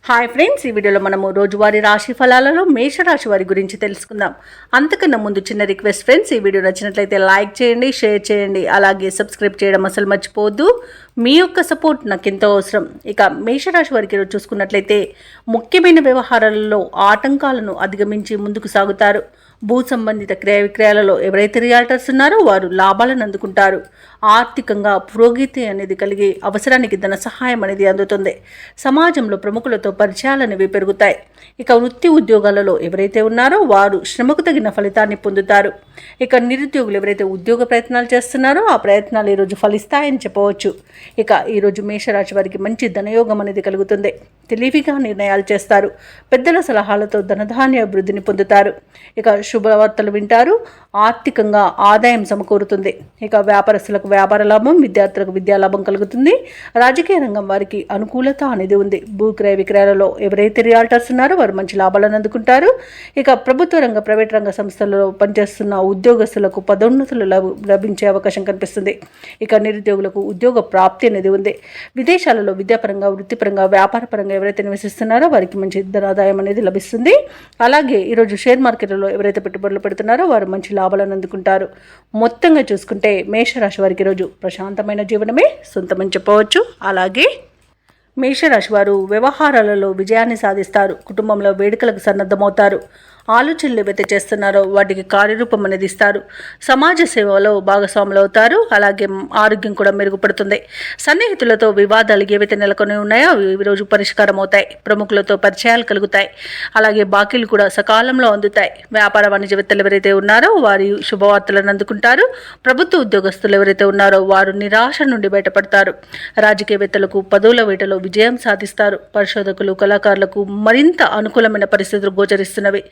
Hi friends, ఈ వీడియోలో మనము రోజువారీ రాశి ఫలాలలో మేషరాశి వారి గురించి తెలుసుకుందాం. అంతకన్నా ముందు చిన్న రిక్వెస్ట్ ఫ్రెండ్స్, ఈ వీడియో నచ్చినట్లయితే లైక్ చేయండి, షేర్ చేయండి, అలాగే సబ్స్క్రైబ్ చేయడం అసలు మర్చిపోవద్దు. మీ యొక్క సపోర్ట్ నాకు ఎంతో అవసరం. ఇక మేషరాశి వారికి ఈరోజు చూసుకున్నట్లయితే ముఖ్యమైన వ్యవహారాలలో ఆటంకాలను అధిగమించి ముందుకు సాగుతారు. భూ సంబంధిత క్రయ విక్రయాలలో ఎవరైతే రియాల్టర్స్ ఉన్నారో వారు లాభాలను అందుకుంటారు. ఆర్థికంగా పురోగతి అనేది కలిగి అవసరానికి ధన సహాయం అనేది అందుతుంది. సమాజంలో ప్రముఖులతో పరిచయాలు అనేవి పెరుగుతాయి. ఇక వృత్తి ఉద్యోగాలలో ఎవరైతే ఉన్నారో వారు శ్రమకు తగిన ఫలితాన్ని పొందుతారు. ఇక నిరుద్యోగులు ఎవరైతే ఉద్యోగ ప్రయత్నాలు చేస్తున్నారో ఆ ప్రయత్నాలు ఈరోజు ఫలిస్తాయని చెప్పవచ్చు. ఇక ఈరోజు మేషరాశి వారికి మంచి ధనయోగం అనేది కలుగుతుంది. తెలివిగా నిర్ణయాలు చేస్తారు. పెద్దల సలహాలతో ధనధాన్య అభివృద్ధిని పొందుతారు. ఇక శుభవార్తలు వింటారు. ఆర్థికంగా ఆదాయం సమకూరుతుంది. ఇక వ్యాపారస్తులకు వ్యాపార లాభం, విద్యార్థులకు విద్యా లాభం కలుగుతుంది. రాజకీయ రంగం వారికి అనుకూలత అనేది ఉంది. భూ క్రయ విక్రయాలలో ఎవరైతే రియాల్టర్స్ ఉన్నారో వారు మంచి లాభాలను అందుకుంటారు. ఇక ప్రభుత్వ రంగ, ప్రైవేట్ రంగ సంస్థలలో పనిచేస్తున్న ఉద్యోగస్తులకు పదోన్నతులు లభించే అవకాశం కనిపిస్తుంది. ఇక నిరుద్యోగులకు ఉద్యోగ ప్రాప్తి అనేది ఉంది. విదేశాలలో విద్యాపరంగా, వృత్తిపరంగా, వ్యాపారపరంగా ఎవరైతే నివసిస్తున్నారో వారికి మంచి ధనాదాయం అనేది లభిస్తుంది. అలాగే ఈరోజు షేర్ మార్కెట్లలో ఎవరైతే పెట్టుబడులు పెడుతున్నారో వారు మంచి లాభాలను అందుకుంటారు. మొత్తంగా చూసుకుంటే మేషరాశి వారికి ఈరోజు ప్రశాంతమైన జీవనమే సొంతమని చెప్పవచ్చు. అలాగే మేషరాశి వారు వ్యవహారాలలో విజయాన్ని సాధిస్తారు. కుటుంబంలో వేడుకలకు సన్నద్ధమవుతారు. ఆలోచనలు ఏవైతే చేస్తున్నారో వాటికి కార్యరూపం అనేది ఇస్తారు. సమాజ సేవలో భాగస్వాములు అవుతారు. అలాగే ఆరోగ్యం కూడా మెరుగుపడుతుంది. సన్నిహితులతో వివాదాలు ఏవైతే నెలకొని ఉన్నాయో అవి ఈరోజు పరిష్కారం అవుతాయి. ప్రముఖులతో పరిచయాలు కలుగుతాయి. అలాగే బాకీలు కూడా సకాలంలో అందుతాయి. వ్యాపార వాణిజ్యవేత్తలు ఎవరైతే ఉన్నారో వారి శుభవార్తలను అందుకుంటారు. ప్రభుత్వ ఉద్యోగస్తులు ఎవరైతే ఉన్నారో వారు నిరాశ నుండి బయటపడతారు. రాజకీయవేత్తలకు పదవుల వేటలో విజయం సాధిస్తారు. పరిశోధకులు, కళాకారులకు మరింత అనుకూలమైన పరిస్థితులు గోచరిస్తున్నవి.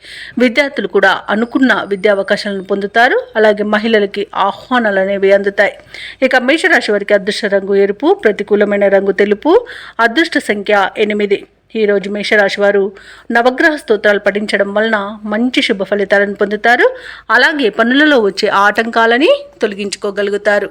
విద్యార్థులు కూడా అనుకున్న విద్యా అవకాశాలను పొందుతారు. అలాగే మహిళలకి ఆహ్వానాలు అనేవి అందుతాయి. ఇక మేషరాశి వారికి అదృష్ట రంగు ఎరుపు, ప్రతికూలమైన రంగు తెలుపు, అదృష్ట సంఖ్య 8. ఈరోజు మేషరాశి వారు నవగ్రహ స్తోత్రాలు పఠించడం వలన మంచి శుభ ఫలితాలను పొందుతారు. అలాగే పనులలో వచ్చే ఆటంకాలని తొలగించుకోగలుగుతారు.